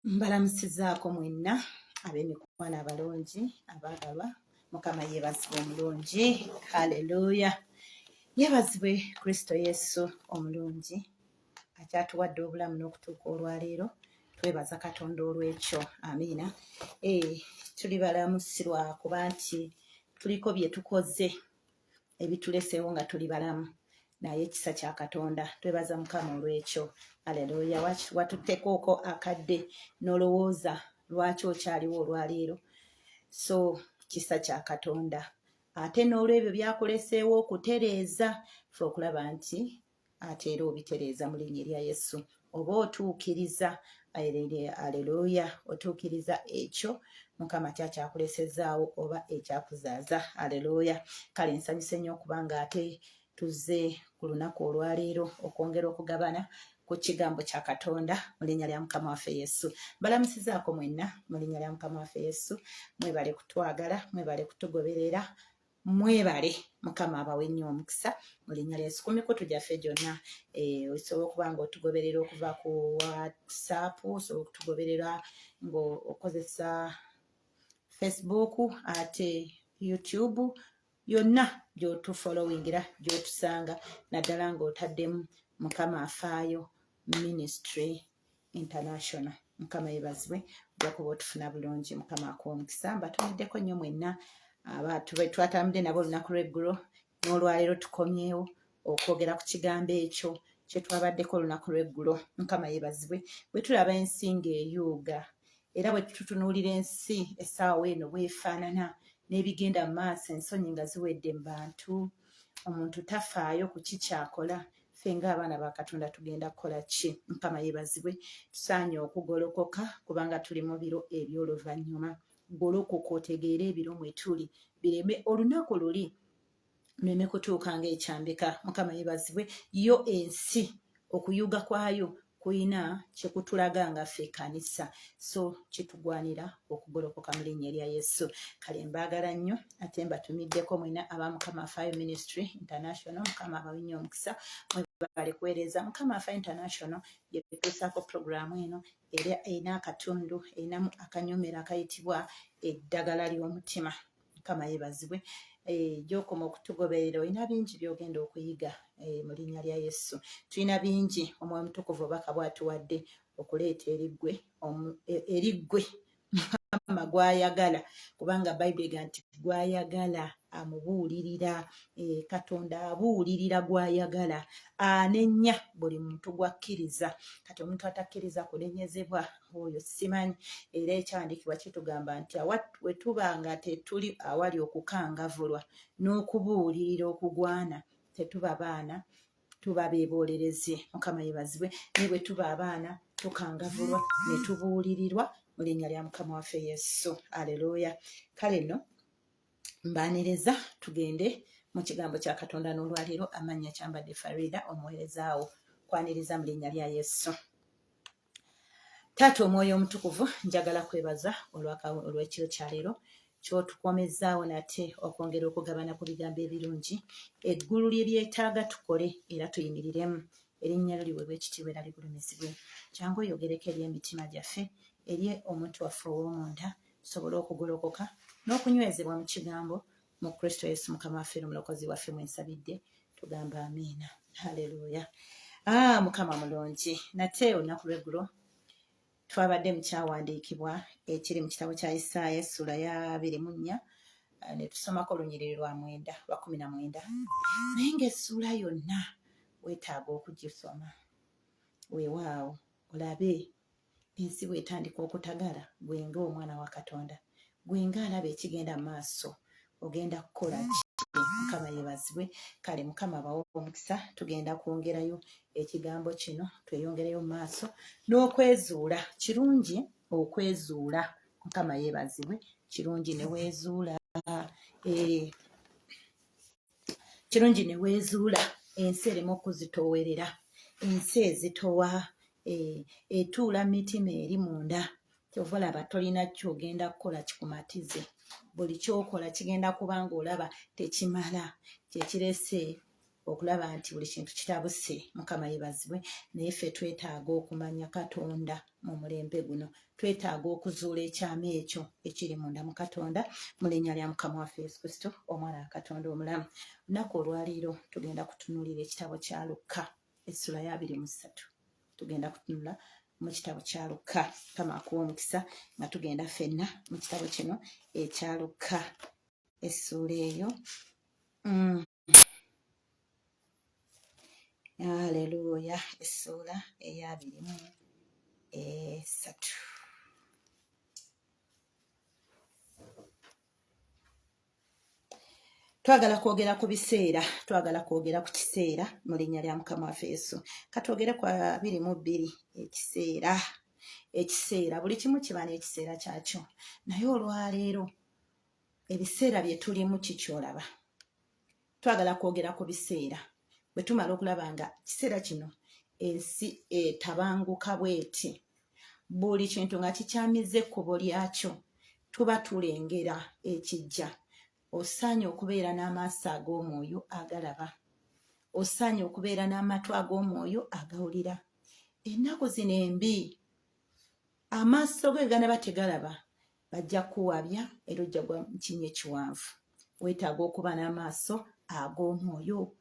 Mbalamusizaako mwenna ab'emikwano abalungi abaagalwa. Mukama yeebazibwe omulungi. Haleluya. Yeebazibwe Kristo Yesu omulungi akyatuwadde obulamu n'okutuuka olwaleero. Twebaza Katonda olw'ekyo. Amiina. Tuli balamusirwa kuba nti tuliko bye tukoze ebituleseewo nga tuli balamu. Naye ekisa kya Katonda, twebaza Mukama olw'ekyo. Haleluya. Watutteekoko akadde n'olowooza lwaki okyaliwo olwaleero. So kisa kya Katonda. Ate n'olw'ebyo byakuleseewo okutereeza, fe okulaba nti ate era obitereeza mu linnya lya Yesu. Oba otuukiriza, haleluya, otuukiriza ekyo Mukama kyakyakulesezaawo oba ekyakuzaaza. Haleluya. Kale nsanyuse nnyo okubanga ate tuzze ku lunaku olwaleero okwongera okugabana ku kigambo kya Katonda mu linnya lya Mukama waffe Yesu. Balamusizaako mwenna mu linnya lya Mukama waffe Yesu. Mwebale kutwagala, mwebale kutugoberera, mwebale Mukama abawe nnyo omukisa mu linnya lya Yesu. Ku mikutu gyaffe gyonna osobola okuba nga otugoberera okuva ku WhatsApp, osobola okutugoberera ng'okozesa Facebook, ate YouTube, yonna gy'otufollowingira, gy'otusanga, naddala ng'otaddemu Mukama Afaayo Ministry International. Mukama yeebazibwe, ojja kuba otufuna bulungi. Mukama akuwa omukisa. Mbatumiddeko nnyo mwenna twatambudde nabo olunaku lw'eggulo n'olwaleero tukomyewo okwogera ku kigambo ekyo kye twabaddeko olunaku lw'eggulo. Mukama yeebazibwe. Bwe tulaba ensi ng'eyuuga era bwe tutunuulira ensi essaawa eno bw'efaanana n'ebigenda mu maaso, ensonyi nga ziwedde mu bantu, omuntu tafaayo ku kikyakola, ffe ng'abaana ba Katonda tugenda kukola ki? Mukama yeebazibwe. Tusaanye okugolokoka kubanga tuli mu biro eby'oluvannyuma. Golokoka otegeere ebiro mwe tuli, bireme olunaku luli luleme kutuuka ng'ekyambika. Mukama yeebazibwe. Yo ensi okuyuga kwayo kuyina kyekutulaga nga ffe ekkanisa, so kitugwanira okugolokoka mu linnya lya Yesu. Kale mbaagala nnyo ate mbatumiddeko mwenna aba Mukama Afaayo Ministry International. Mukama abawe nnyo omukisa. Mwebale kuweereza. Mukama Afaayo International yetuusaako puroguramu eno era erina akatundu, erinamu akanyomero akayitibwa Eddagala ly'Omutima. Mukama yeebazibwe. Gy'okoma okutugoberera olina bingi by'ogenda okuyiga mu linnya lya Yesu. Tulina bingi Omwoyo Mutukuvu obubaka bw'atuwadde okuleeta eriggwe Mukama gw'ayagala, kubanga Bayibuli ega nti gw'ayagala amubuulirira. Katonda abuulirira gw'ayagala, anenya buli muntu gw'akkiriza. Kati omuntu atakkiriza kunenyezebwa, oyo simanyi. Era ekyawandiikibwa kitugamba nti we tuba nga tetuli awali okukangavulwa n'okubuulirira okugwana, tetuba baana, tuba beebolerezi. Mukama yeebazibwe. Ne bwe tuba abaana tukangavulwa ne tubuulirirwa mu linnya lya Mukama waffe Yesu. Haleluya. Kale nno mbaaniriza tugende mu kigambo kya Katonda n'olwaleero. Amannya kyambadde Farida, omuweerezaawo. Kwaniriza mu linnya lya Yesu. Taata Omwoyo Omutukuvu, njagala kwebaza olw'ekiro kya leero ky'otukomezaawo nate okwongera okugabana ku bigambo ebirungi. Eggulu lye lyetaaga tukole era tuyimiriremu. Erinnya lyo liweebwe ekitiibwa era ligulumizibwe. Kyangu oyogereko eri emitima gyaffe, eri omuntu waffe ow'omunda, tusobole okugolokoka n'okunywezebwa mu kigambo mu Kristo Yesu Mukama waffe n'omulokozi waffe mwensabidde. Tugamba amiina. Haleluya. Mukama mulungi. Nate olunaku lw'eggulo twabadde mu kyawandiikibwa ekiri mu kitabo kya Isaaya essula ya 24 ne tusomako olunyiriri lwa 19. Naye ng'essuula yonna weetaaga okugisoma. Weewaawo olabe ensi bw'etandika okutagala, gwe ng'omwana wa Katonda, gwe ng'alaba ekigenda mu maaso, ogenda kukola ki? Mukama yeebazibwe. Kale Mukama abawe omukisa. Tugenda kwongerayo ekigambo kino, tweyongereyo mu maaso n'okwezuula. Kirungi okwezuula. Mukama yeebazibwe. Kirungi ne weezuula. Kirungi ne weezuula. Ensi erimu okuzitoowerera, ensi ezitowa, etuula mitima eri munda. Kyova olaba tolina kyogenda kukola kikumatize. Buli kyokola kigenda kuba ng'olaba tekimala. Kyekirese okulaba nti buli kintu kitabuse. Mukama yeebazibwe. Naye ffe twetaaga okumanya Katonda mu mulembe guno, twetaaga okuzuula ekyama ekyo ekiri munda mu Katonda, mu linnya lya Mukama waffe Yesu Kristo, omwana wa Katonda omulamu. Lunaku olwaleero tugenda kutunuulira ekitabo kya Luka essula ya 23. Tugenda kutunula mu kitabo kya Luka. Mukama akuwa omukisa nga tugenda ffenna mu kitabo kino ekya Luka essula eyo. Haleluya. Essula eya 23. Twagala kwogera ku biseera, twagala kwogera ku kiseera mu linnya lya Mukama waffe Yesu. Katwogere ku 22 ekiseera. Ekiseera buli kimu kiba n'ekiseera kyakyo, naye olwaleero ebiseera bye tulimu kikyolaba. Twagala kwogera ku biseera bwe tumala okulaba nga kiseera kino ensi etabanguka bweti, buli kintu nga kikyamize ekkubo lyakyo, tuba tulengera ekijja. Osaanye okubeera n'amaaso ag'omwoyo agalaba, osaanye okubeera n'amatu ag'omwoyo agawulira. Ennaku zino embi, amaaso ge ganaba tegalaba bajja kuwabya era ojja gwa mukinnya ekiwanvu. Weetaaga okuba n'amaaso ag'omwoyo,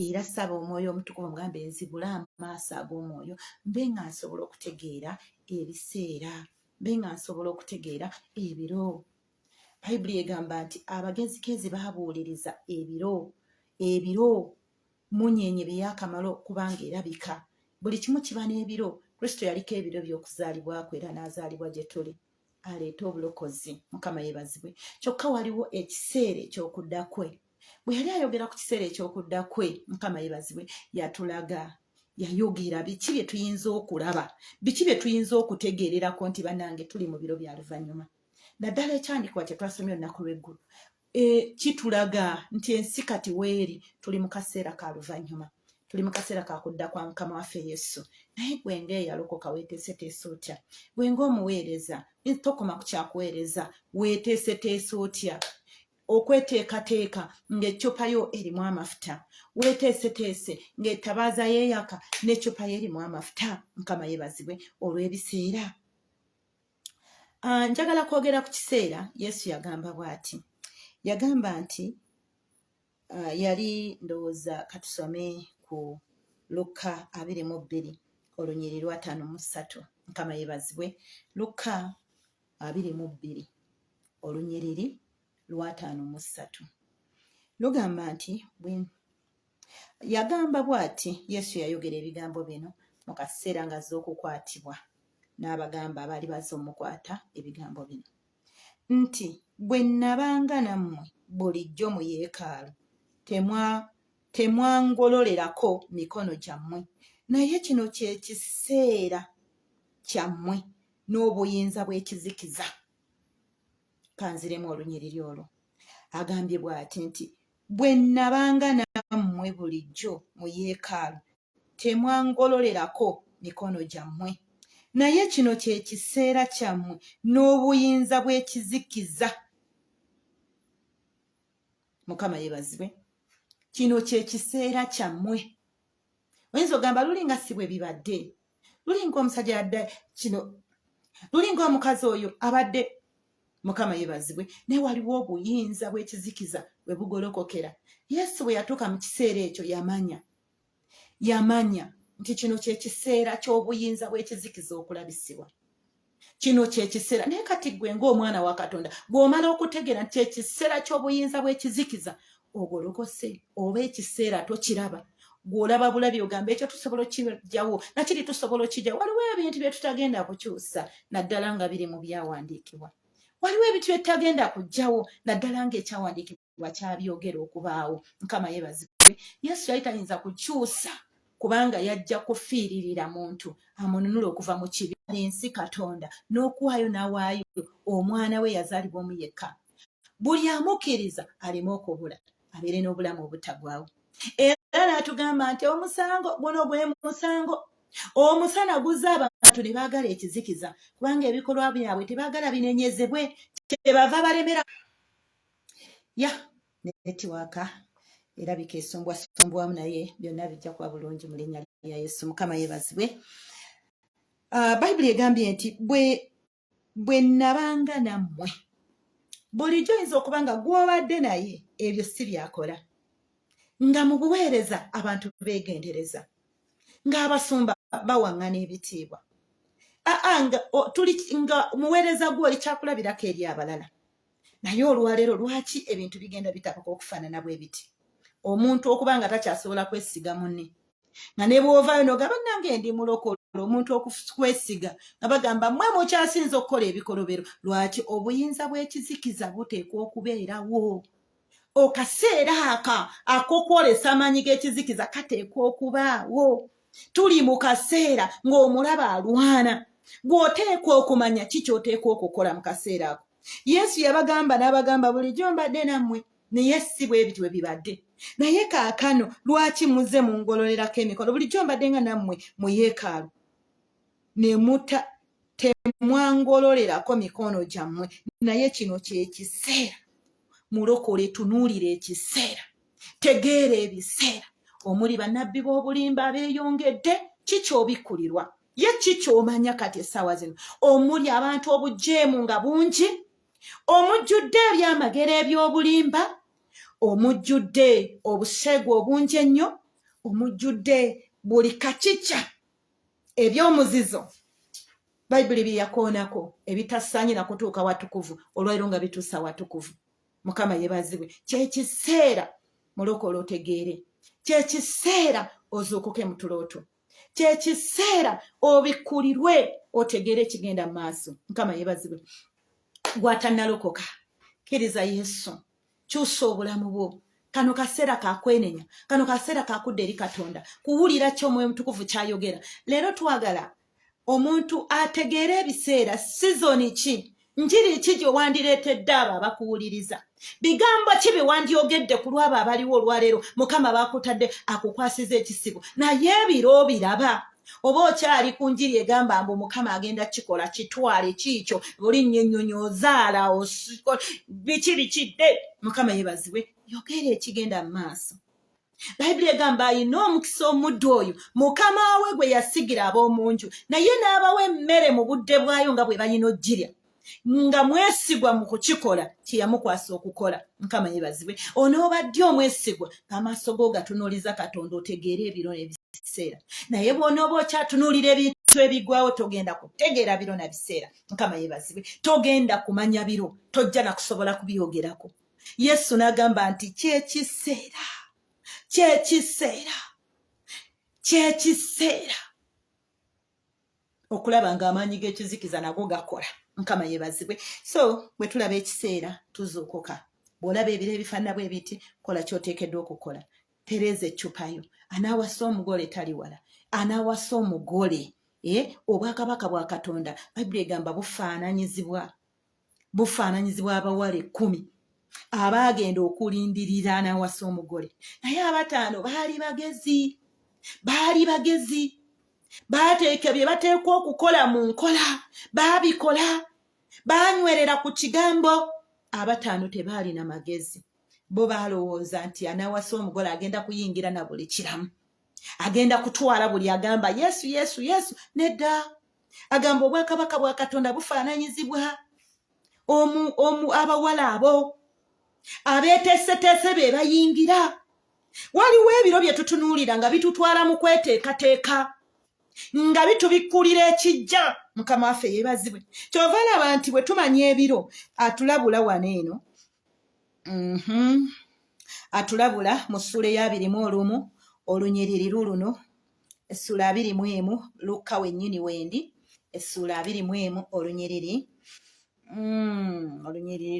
era saba omwoyo omutukuvu mugambe nzibula amaaso ag'omwoyo mbe nga nsobola okutegeera ebiseera, mbe nga nsobola okutegeera ebiro. Bayibuli egamba nti abagezigezi baabuuliriza ebiro munyeenye byeyakamala okubanga erabika. Buli kimu kiba n'ebiro. Kristo yaliko ebiro by'okuzaalibwa kwe era n'azaalibwa gye tuli, aleeta obulokozi. Mukama yeebazibwe. Kyokka waliwo ekiseera eky'okudda kwe. Bwe yali ayogera ku kiseera eky'okudda kwe, Mukama yeebazibwe, yatulaga, yayogera biki bye tuyinza okulaba, biki bye tuyinza okutegeererako nti bannange tuli mu biro bya luvannyuma. Naddala ekyandikwa kye twasomye olunaku lw'eggulu kitulaga nti ensi kati weeri tuli mu kaseera ka luvannyuma, tuli mu kaseera ka kudda kwa Mukama waffe Yesu. Naye gwe ng'eyalokoka weeteeseteese otya? Gwe ng'omuweereza tokoma ku kyakuweereza, weeteeseteese otya? Okweteekateeka ng'eccupa yo erimu amafuta, weeteeseteese ng'ettabaaza yeeyaka n'eccupa ye erimu amafuta. Mukama yeebazibwe olw'ebiseera. Njagala kwogera ku kiseera. Yesu yagamba bw'ati, yagamba nti yali ndowooza katusome ku Luka 22 olunyiri lwa 53. Mukama yeebazibwe. Luka 22 olunyiriri lwa 53 lugamba nti yagamba bw'ati. Yesu yayogera ebigambo bino mu kaseera ng'azze okukwatibwa n'abagamba abaali bazze omukwata ebigambo bino nti, bwe nnabanga nammwe bulijjo mu yeekaalu temwangololerako mikono gyammwe, naye kino kye kiseera kyammwe n'obuyinza bw'ekizikiza. Kanziremu olunyiriri olwo. Agambye bw'ati nti, bwe nnabanga nammwe bulijjo mu yeekaalu temwangololerako mikono gyammwe, naye kino kye kiseera kyammwe n'obuyinza bw'ekizikiza. Mukama yeebazibwe. Kino kye kiseera kyammwe. Oyinza ogamba lulinga si bwe bibadde, lulinga omusajja yadde kino, lulinga omukazi oyo abadde. Mukama yeebazibwe. Naye waliwo obuyinza bw'ekizikiza bwe bugolokokera. Yesu bwe yatuuka mu kiseera ekyo yamanya nti kino kye kiseera ky'obuyinza bw'ekizikiza okulabisibwa. Kino kye kiseera. Naye kati gwe ng'omwana wa Katonda bw'omala okutegeera nti ekiseera ky'obuyinza bw'ekizikiza, ogolokose oba ekiseera tokiraba. Gw'olaba bulabi ogamba ekyo tusobola okkiggyawo, nakiri tusobola okkiggyawo. Waliwo ebintu bye tutagenda kukyusa naddala nga biri mu byawandiikibwa. Waliwo ebintu bye tutagenda kuggyawo naddala ng'ekyawandiikibwa kyabyogera okubaawo. Mukama yeebazibwe. Yesu yali tayinza kukyusa kubanga yajja kufiiririra muntu amununula okuva mu kibi ensi Katonda n'okuwaayo n'awaayo omwana we yazaalibwa omu yekka. Buli amukkiriza aleme okubula, abeere n'obulamu obutagwawo. Era n'atugamba nti omusango guno gwe musango. Omusana guzza abantu ne baagala ekizikiza kubanga ebikolwa byabwe tebaagala binenyezebwe, kyebava balemera. Netiwaaka era bikesombwasombwamu naye byonna bijja kuba bulungi mu linnya lya Yesu. Mukama yeebazibwe. Bayibuli egambye nti bwe nabanga nammwe, bulijjo oyinza okuba nga gw'obadde naye ebyo si byakola, nga mu buweereza abantu beegendereza, ng'abasumba bawaŋŋana ebitiibwa, nga muweereza gwe oli kyakulabirako eri abalala. Naye olwaleero lwaki ebintu bigenda bitapaka okufaanana bwe biti? Omuntu okuba nga takyasobola kwesiga munne, nga ne bw'ovaayo n'ogamba nange ndi mulokole, omuntu okwesiga nga bagamba mmwe mukyasinza okukola ebikolobero. Lwaki? Obuyinza bw'ekizikiza buteekwa okubeerawo. Okaseera ak'okwolesa amaanyi g'ekizikiza kateekwa okubaawo. Tuli mu kaseera ng'omulaba alwana, gw'oteekwa okumanya ki ky'oteekwa okukola mu kaseera ako. Yesu yabagamba n'abagamba bulijjo mbadde nammwe, naye si bwe bityo bwe bibadde. Naye kaakano lwaki muzze mungololerako emikono? Bulijjo mbadde nga nammwe mu yeekaalu ne temwangololerako mikono gyammwe. Naye kino kyekiseera. Mulokole, tunuulire ekiseera, tegeera ebiseera. Omuli bannabbi b'obulimba abeeyongedde, ki ky'obikkulirwa? Ye ki ky'omanya kati essaawa zino? Omuli abantu obujeemu nga bungi, omujjudde ebyamagero eby'obulimba, omujjudde obuseegu obungi ennyo, omujjudde buli kakica eby'omuzizo. Bayibuli bye yakoonako ebitasaanye na kutuuka watukuvu, olwaleero nga bituusa watukuvu. Mukama yeebazibwe. Kyekiseera mulokole otegeere, kyekiseera ozuukuke mu tulooto, kyekiseera obikkulirwe otegeere ekigenda mu maaso. Mukama yeebazibwe. Gw'atannalokoka, kkiriza Yesu, kyusa obulamu bwo. Kano kaseera kakwenenya, kano kaseera kakudda eri Katonda, kuwulira ky'Omwoyo Mutukuvu ky'ayogera. Leero twagala omuntu ategeere ebiseera, sizoni ki, njiri ki gye wandireetedde abo abakuwuliriza, bigambo ki bye wandyogedde ku lwabo abaliwo olwaleero Mukama baakutadde akukwasiza ekisibo. Naye ebiro biraba. Oba okyali ku njiri egamba mbu Mukama agenda kikola, kitwale kiikyo, olinnyo ennyonyozaala biki bikidde. Mukama yeebazibwe. Yogera ekigenda mu maaso. Bayibuli egamba ayina omukisa omuddu oyo Mukama we gwe yasigira ab'omu nju, naye n'abawa emmere mu budde bwayo nga bwe balina oggirya, nga mwesigwa mu kukikola kye yamukwasa okukola. Mukama yeebazibwe. Onoobadde omwesigwa ng'amaaso go gatunuuliza Katonda, otegeere ebiro n'ebiseera. Naye bw'onooba okyatunuulira ebintu ebigwawo, togenda kutegeera biro na biseera. Mukama yeebazibwe. Togenda kumanya biro, tojja na kusobola kubyogerako. Yesu n'agamba nti kyekiseera, kyekiseera, kyekiseera okulaba ng'amaanyi g'ekizikiza nago gakola. Mukama yeebazibwe. So bwe tulaba ekiseera tuzuukuka. Bw'olaba ebiro ebifaanana bwe biti, kola ky'oteekeddwa okukola. Tereeza eccupayo. Anaawasa omugole tali wala, anaawasa omugole. Obwakabaka bwa Katonda Bayibuli egamba bufaananyizibwa abawala 10 abaagenda okulindirira anaawasa omugole. Naye 5 baali bagezi, baateeka bye bateekwa okukola mu nkola, baabikola, baanywerera ku kigambo. 5 tebaalina magezi. Bo baalowooza nti anaawasa omugole agenda kuyingira na buli kiramu, agenda kutwala buli agamba Yesu, Yesu, Yesu. Nedda, agamba obwakabaka bwa Katonda bufaananyizibwa abawala abo abeeteeseteese be bayingira. Waliwo ebiro bye tutunuulira nga bitutwala mu kweteekateeka, nga bitubikkulira ekijja. Mukama waffe yeebazibwe. Kyova laba nti bwe tumanya ebiro, atulabula wano eno. Atulabula mu ssuula ya 21 olunyiriri luno, essuula 21 Luka wennyini wendi, essuula 21 olunyiriri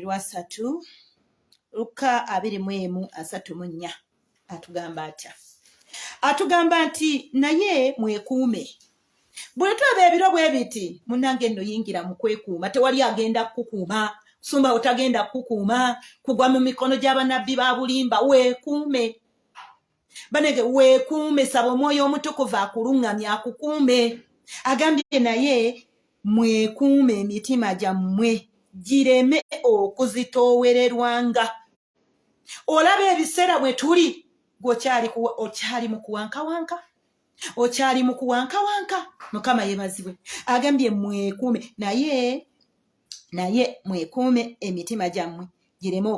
lwa 3, Luka 21:34 atugamba atya? Atugamba nti naye mwekuume. Bwe tulaba ebiro bwe biti, munnange nno yingira mu kwekuuma. Tewali agenda kukukuuma, sumba otagenda kukukuuma, kugwa mu mikono gy'abannabbi ba bulimba. Weekuume banege, weekuume. Saba Omwoyo Omutukuvu akuluŋŋamye akukuume. Agambye naye mwekuume emitima gyammwe gireme okuzitoowererwanga. Olaba ebiseera bwe tuli, okyali mu kuwankawanka, okyali mu kuwankawanka. Mukama yeebazibwe. Agambye mwekuume, naye mwekuume emitima gyammwe gireme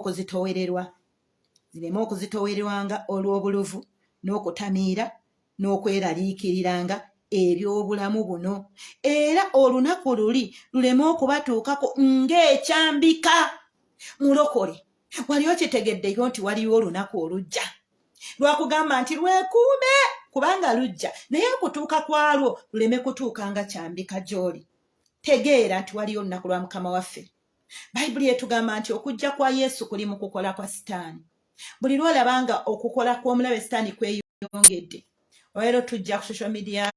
okuzitoowererwanga olw'obuluvu n'okutamiira n'okweraliikiriranga ebyobulamu buno, era olunaku luli luleme okubatuukako ng'ekyambika. Mulokole, wali okitegedde nti waliwo olunaku olujja lwakugamba nti lwekuume kubanga lujja, naye okutuuka kwalwo luleme kutuuka nga kyambika gy'oli. Tegeera nti waliwo olunaku lwa Mukama waffe. Bayibuli etugamba nti okujja kwa Yesu kuli mu kukola kwa Sitaani. Buli lwolabanga okukola kw'omulabe Sitaani kweyongedde, olwaleero tujja ku social media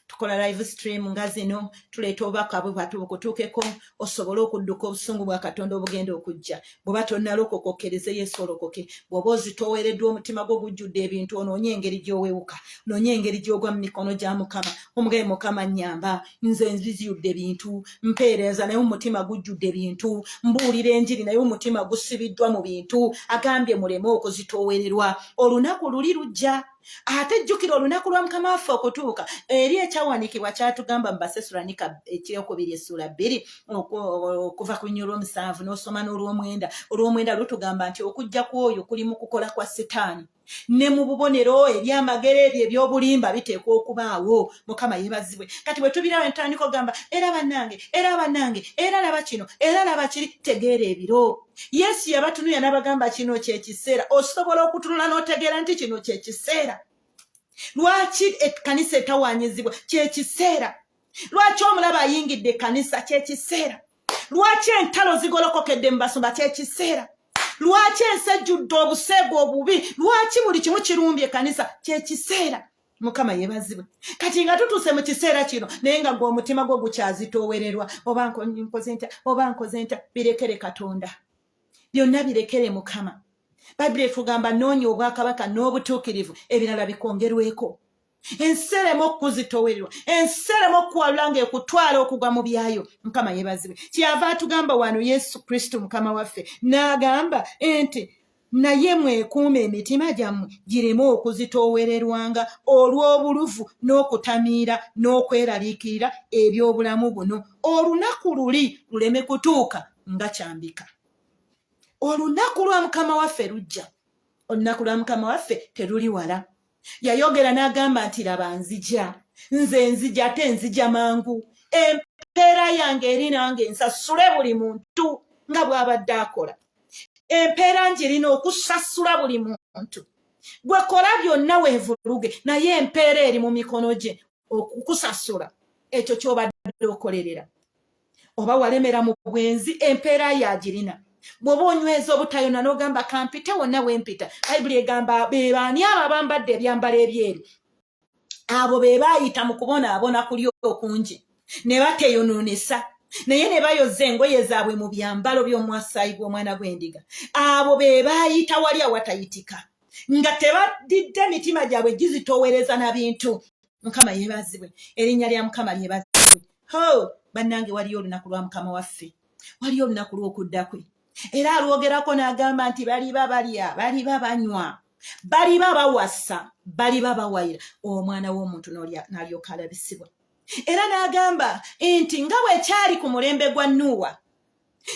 tukola live stream nga zino, tuleeta obubaka bukutuukeko osobole okudduka obusungu bwa Katonda obugenda okujja. Bw'oba tonnalokoka okkereze Yesu olokoke. Bw'oba ozitoowereddwa omutima gwo gujjudde ebintu, onoonye engeri gy'owewuka, noonye engeri gy'ogwa mu mikono gya Mukama. Omugabe Mukama nnyamba, nze nziziyudde ebintu, mpeereza naye omutima gujjudde ebintu, mbuulira enjiri naye omutima gusibiddwa mu bintu. Agambye muleme okuzitoowererwa, olunaku luli lujja. Ate jjukira olunaku lwa Mukama waffe okutuuka, eri ekyawanikibwa kyatugamba mu Basessaloniika ekyokubiri essula 2 okuva ku nnyolo 7 n'osoma n'olw'omwenda. Olw'omwenda lutugamba nti okujja kw'oyo kuli mu kukola kwa Sitaani, ne mu bubonero ebyamagero ebyo ebyobulimba biteekwa okubaawo. Mukama yeebazibwe. Kati bwe tubirawo entandika ogamba era bannange, era laba kino, era laba kiri. Tegeera ebiro. Yesu yabatunuya n'abagamba kino kyekiseera. Osobola okutunula n'otegeera nti kino kyekiseera. Lwaki ekkanisa etawaanyizibwa? Kyekiseera. Lwaki omulaba ayingidde ekkanisa? Kyekiseera. Lwaki entalo zigolokokedde mu basumba? Kyekiseera. Lwaki ensi ejjudde obuseego obubi? Lwaki buli kimu kirumbye ekkanisa? Kyekiseera. Mukama yeebazibwe. Kati nga tutuuse mu kiseera kino naye nga gwe omutima gwo gukyazitoowererwa, oba nkoze ntya, birekere Katonda. Byonna birekere Mukama. Bayibuli etugamba noonya obwakabaka n'obutuukirivu, ebirala bikongerweko. Enseremu okuzitoowererwa, enseremu okuwalula ng'ekutwala okugwa mu byayo. Mukama yeebazibwe. Kyava atugamba wano Yesu Kristo Mukama waffe n'agamba enti naye mwekuume emitima gyammwe gireme okuzitoowererwanga olw'obuluvu n'okutamiira n'okweraliikirira ebyobulamu buno. Olunaku luli luleme kutuuka nga kyambika. Olunaku lwa Mukama waffe lujja. Olunaku lwa Mukama waffe teruli wala. Yayogera n'agamba nti laba nzija, nze nzija ate nzija mangu. Empeera yange eri nange nsasule buli muntu nga bw'abadde akola. Empeera njirina okusasula buli muntu. Gwe kola byonna weevuluge, naye empeera eri mu mikono gye okukusasula ekyo ky'obadde okolerera. Oba walemera mu bwenzi, empeera yagirina. Bw'oba onyweza obutayona n'ogamba kampite wonna wempita. Bayibuli egamba be baani abo abambadde ebyambalo ebyeru? Abo be baayita mu kubonaabona kuli okungi ne bateeyonoonesa, naye ne bayoza engoye zaabwe mu byambalo by'omwasaayi gw'omwana gw'endiga. Abo be baayita wali awatayitika, nga tebadidde emitima gyabwe gizitoowereza na bintu. Mukama yeebazibwe. Erinnya lya Mukama lyebazibwe. Bannange, waliyo olunaku lwa Mukama waffe, waliyo olunaku lw'okudda kwe. Era alwogerako n'agamba nti baliba balya, baliba banywa, baliba bawasa, baliba bawayira, omwana w'omuntu n'alyoka alabisibwa. Era n'agamba nti nga bwe kyali ku mulembe gwa Nuuwa,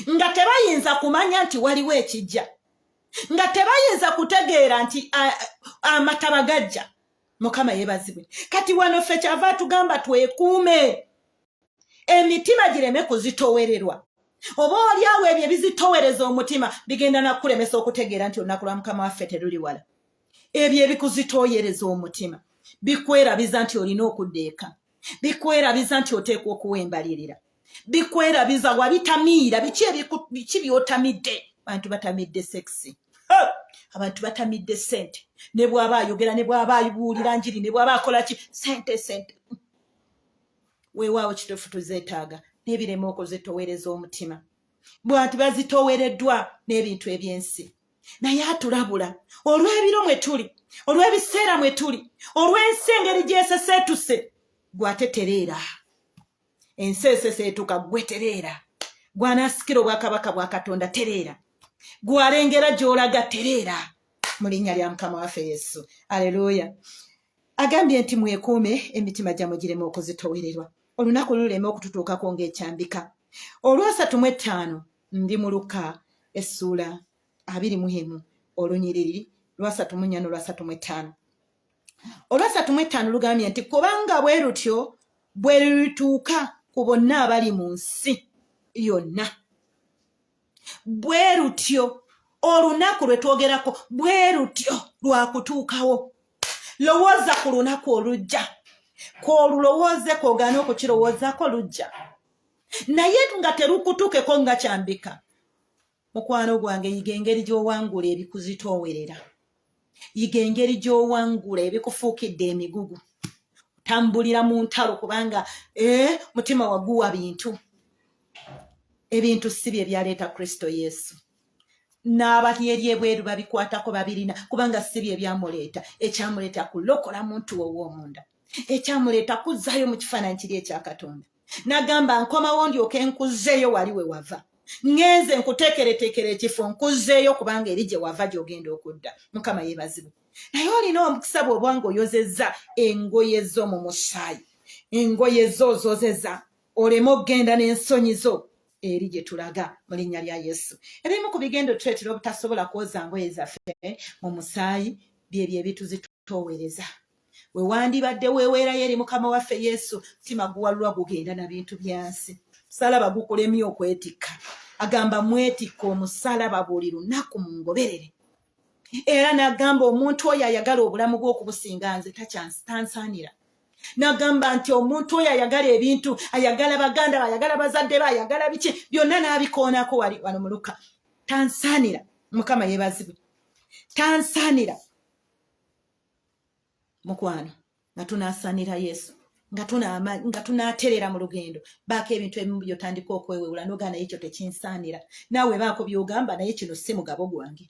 nga tebayinza kumanya nti waliwo ekijja, nga tebayinza kutegeera nti amataba gajja. Mukama yeebazibwe. Kati wano ffe kyava atugamba twekuume, emitima gireme kuzitoowererwa. Oba oliawo ebyo ebizitoowereza omutima bigenda nakulemesa okutegeera nti olunaku lwa Mukama waffe teruli wala. Ebyo ebikuzitooyereza omutima bikwerabiza nti olina okudda eka, bikwerabiza nti oteekwa okuwembalirira, bikwerabiza wabitamiira. Biki byotamidde? Abantu batamidde sekisi, abantu batamidde sente. Ne bw'aba ayogera, ne bw'aba abuulira njiri, ne bw'aba akola ki, sente. Weewaawo kituufu tuzeetaaga n'ebirema okuzitoowereza omutima. Bw'anti bazitoowereddwa n'ebintu eby'ensi, naye atulabula olw'ebiro mwe tuli, olw'ebiseera mwe tuli, olw'ensi engeri gyeseseetuse. Gw'ate tereera, ensi eseseetuka, gwe tereera. Gw'anaasikira obwakabaka bwa Katonda tereera, gw'alengera gy'olaga tereera. mu linnya lya Mukama waffe Yesu. Haleluya. Agambye nti mwekuume emitima gyammwe gireme okuzitowererwa, olunaku luleme okututuukako ng'ekyambika. Olwasatu mu ttaano ndi mu Luka essuula 21 olunyiriri lwasatu mu nnya n'olwasatu mu ttaano. Olwasatu mu ttaano lugambye nti kubanga bwe lutyo bwe lulituuka ku bonna abali mu nsi yonna. Bwe lutyo olunaku lwe twogerako bwe lutyo lwakutuukawo. Lowooza ku lunaku olujja, k'olulowooze k'ogaane okukirowoozaako lujja, naye nga terukutuukeko nga kyambika. Mukwano gwange, yiga engeri gy'owangula ebikuzitoowerera, yiga engeri gy'owangula ebikufuukidde emigugu. Tambulira mu ntalo kubanga mutima waguwa ebintu si bye byaleeta Kristo Yesu. N'abali eri ebweru babikwatako babirina kubanga si bye byamuleeta. Ekyamuleeta kulokola muntu ow'omunda, ekyamuleeta kuzzaayo mu kifaananyi kiri ekya Katonda. N'agamba nkomawo ndyoke nkuzzeeyo wali we wava, ngenze nkuteekereteekera ekifo nkuzzeeyo kubanga eri gye wava gy'ogenda okudda. Mukama yeebazibwe. Naye olina omukisa bw'obanga oyozezza engoye zo mu musaayi, engoye zo ozozezza, oleme okgenda n'ensonyi zo eri gye tulaga mu linnya lya Yesu. Ebimu ku bigendo tuleetera obutasobola kwoza ngoye zaffe mu musaayi byebyo ebituzitoowereza. We wandibadde weeweerayo eri Mukama waffe Yesu, mutima guwalulwa gugenda na bintu byansi. Musalaba gukulemye okwetikka. Agamba mwetikka omusalaba buli lunaku mu ngoberere. Era n'agamba omuntu oyo ayagala obulamu bw'okubusinga nze tansaanira. N'agamba nti omuntu oyo ayagala ebintu, ayagala baganda, ayagala bazadde be, ayagala biki, byonna n'abikoonako wano mu Luka. Tansaanira. Mukama yeebazibwe. Tansaanira. Mukwano, nga tunaasaanira Yesu, nga tunaaterera mu lugendo, baako ebintu ebimu by'otandika okwewewula n'ogaana ekyo tekinsaanira. Naawe baako by'ogamba naye kino si mugabo gwange.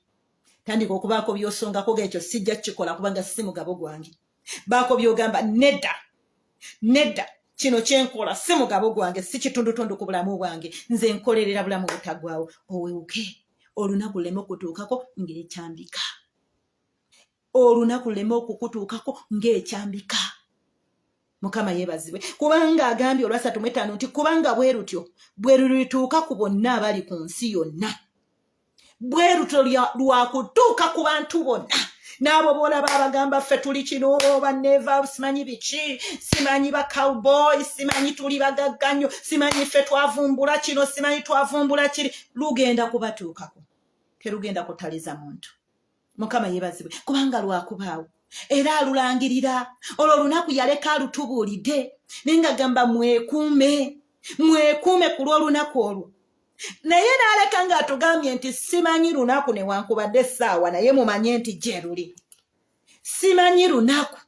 Tandika okubaako by'osongako gekyo sijja kukikola kubanga si mugabo gwange. Baako by'ogamba nedda kino kyenkola si mugabo gwange, si kitundutundu ku bulamu bwange, nze nkolerera bulamu butagwawo. Owewuke, olunaku luleme okutuukako ng'ekyambika. Olunaku luleme okukutuukako ng'ekyambika. Mukama yeebazibwe. Kubanga agambye olwasatu mu ttaano nti kubanga bwe lutyo bwe lulituuka ku bonna abali ku nsi yonna. Bwe lutyo lwakutuuka ku bantu bonna. N'abo boolaba abagamba ffe tuli kino banneeva simanyi biki, simanyi ba cowboy, simanyi tuli bagagganyo, simanyi ffe twavumbula kino, simanyi twavumbula kiri. Lugenda kubatuukako, terugenda kutaliza muntu. Mukama yeebazibwe. Kubanga lwakubaawo era alulangirira. Olwo olunaku yaleka alutubuulidde naye ng'agamba mwekuume ku lw'olunaku olwo. Naye n'aleka ng'atugambye nti simanyi lunaku newankubadde essaawa, naye mumanye nti gye luli. Simanyi lunaku,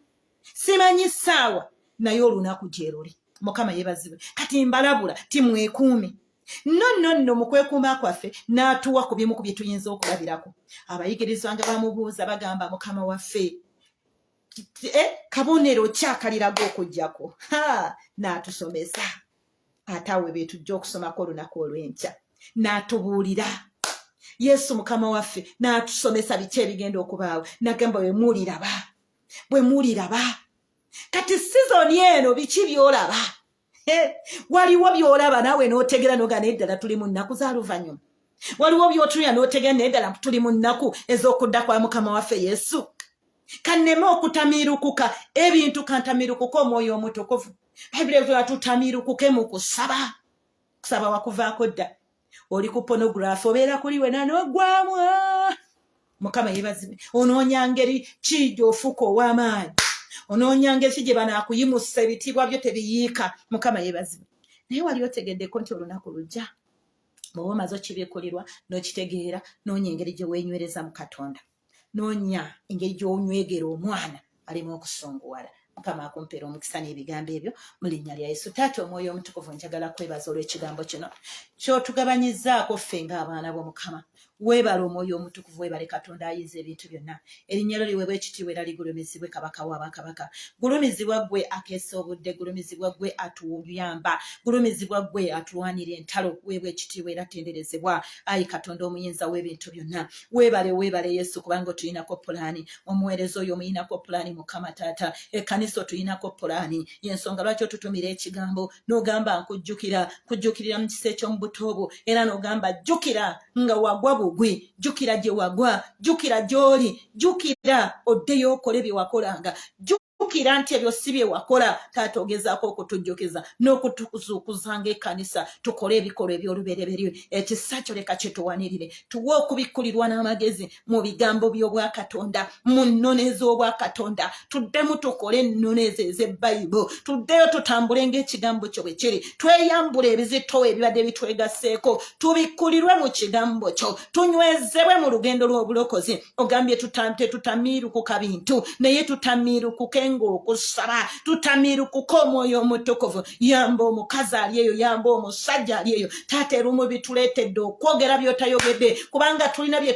simanyi ssaawa, naye olunaku gye luli. Mukama yeebazibwe. Kati mbalabula timwekuume. Nno mu kwekuuma kwaffe n'atuwa ku bimu ku bye tuyinza okulabirako. Abayigirizwa nga bamubuuza bagamba Mukama waffe, kabonero ki akaliraga okujjako? N'atusomesa. Ate awe be tujja okusomako olunaku olw'enkya. N'atubuulira. Yesu Mukama waffe n'atusomesa biki ebigenda okubaawo. N'agamba bwe muliraba. Kati sizoni eno biki by'olaba? Waliwo by'olaba naawe n'otegera n'ogaana eddala tuli mu nnaku za luvannyuma. Waliwo by'otuya n'otegera n'eddala tuli mu nnaku ez'okudda kwa Mukama waffe Yesu. Kanneme okutamiirukuka ebintu, kantamiirukuka Omwoyo Omutukuvu. Bayibuli evuga tutamiirukuke mu kusaba. Kusaba wakuvaako dda. Oli ku pornography obeera kuli wena n'ogwamu. Mukama yeebazibwe. Onoonya ngeri ki gy'ofuuka ow'amaanyi. Onoonya ngeri ki gye banaakuyimusa ebitiibwa byo tebiyiika. Mukama yeebazibwe. Naye wali otegeddeko nti olunaku lujja bw'oba omaze okibikkulirwa n'okitegeera, noonya engeri gye weenywereza mu Katonda. Noonya engeri gy'onywegera omwana alimu okusunguwala. Mukama akumpeera omukisa n'ebigambo ebyo mu linnya lya Yesu. Taata Omwoyo Omutukuvu, njagala kwebaza olw'ekigambo kino ky'otugabanyizzaako ffe ng'abaana b'Omukama. weebale omwoyo omutukuvu weebale katonda ayiza ebintu byonna erinnya lyo liweebwa ekitiibwa era ligulumizibwe kabaka wa bakabaka gulumizibwa gwe akeesa obudde gulumizibwa gwe atuyamba gulumizibwa gwe atulwanira entalo weebwa ekitiibwa era tenderezebwa ayi katonda omuyinza w'ebintu byonna weebale yesu kubanga tulinako pulaani omuweereza oyo omuyinako pulaani mukama taata ekkanisa tulinako pulaani yensonga lwaki otutumira ekigambo n'ogamba nkujjukirira mu kisa eky'omubuto obwo era n'ogamba jjukira nga wagwa bugwi jjukira gye wagwa jjukira gy'oli jjukira oddeyo okole bye wakolanga jjukira nti ebyo si bye wakola taata ogezaako okutujjukiza n'okutuzuukuza ng'ekkanisa tukole ebikolwa eby'olubereberye ekisa kyo leka kyetuwanirire tuwe okubikkulirwa n'amagezi mu bigambo by'obwakatonda mu nnono ez'obwakatonda tuddemu tukole ennono ezo ez'ebbayibo tuddeyo tutambule ng'ekigambo kyo bwe kiri tweyambule ebizitowa ebibadde bitwegasseeko tubikkulirwe mu kigambo kyo tunywezebwe mu lugendo lw'obulokozi ogambye tetutamiirukuka bintu naye tutamiirukuke ng'okusaba tutamiirukuka omwoyo omutukuvu yamba omukazi ali eyo yamba omusajja ali eyo taata erumu bituleetedde okwogera by'otayogedde kubanga tulina bye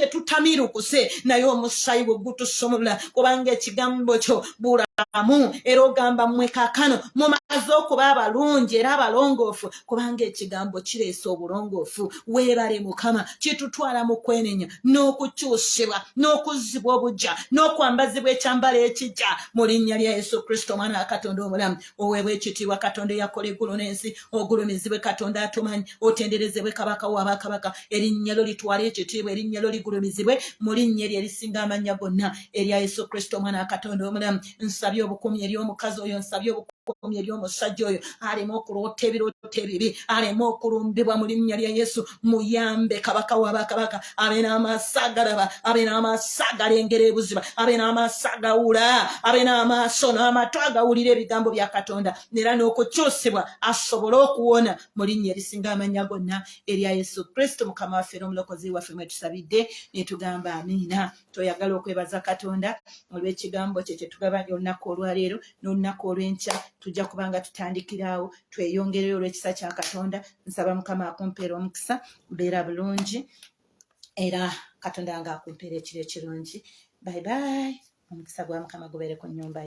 tutamiirukuse naye omusaayi bwe gutusumulula kubanga ekigambo kyo bulamu era ogamba mmwe kaakano mumaze okuba abalungi era abalongoofu kubanga ekigambo kireesa obulongoofu weebale mukama kitutwala mu kwenenya n'okukyusibwa n'okuzzibwa obujja n'okwambazibwa ekyambalo ekijja mu linnya lya yesu kristo omwana wa katonda omulamu oweebwa ekitiibwa katonda eyakola eggulu n'ensi ogulumizibwe katonda atumanyi otenderezebwe kabaka wa bakabaka erinnya lyo litwale ekitiibwa erinnya lyo ligulumizibwe mu linnya eryo erisinga amannya gonna erya yesu kristo omwana wa katonda omulamu nsabye obukumyi eri omukazi oyo nsabye obukumyi eri omusajja oyo aleme okuloota ebirooto ebibi aleme okulumbibwa mu linnya lya yesu muyambe kabaka wa bakabaka abe n'amaaso agalaba abe n'amaaso agalengera ebuziba abe n'amaaso agawula abe n'amaaso n'amatu agawulira ebigambo bya katonda era n'okukyusibwa asobole okuwona mu linnya erisinga amannya gonna erya yesu kristo mukama waffe n'omulokozi waffe mwe tusabidde ne tugamba amiina toyagala okwebaza katonda olw'ekigambo kye kyetugabanya olunaku olwaleero n'olunaku olw'enkya tujja kubanga tutandikiraawo tweyongereyo olw'ekisa kya katonda nsaba mukama akumpeera omukisa mbeera bulungi era katonda nga akumpeera ekiro ekirungi bye bye omukisa gwa mukama gubeere ku nnyumba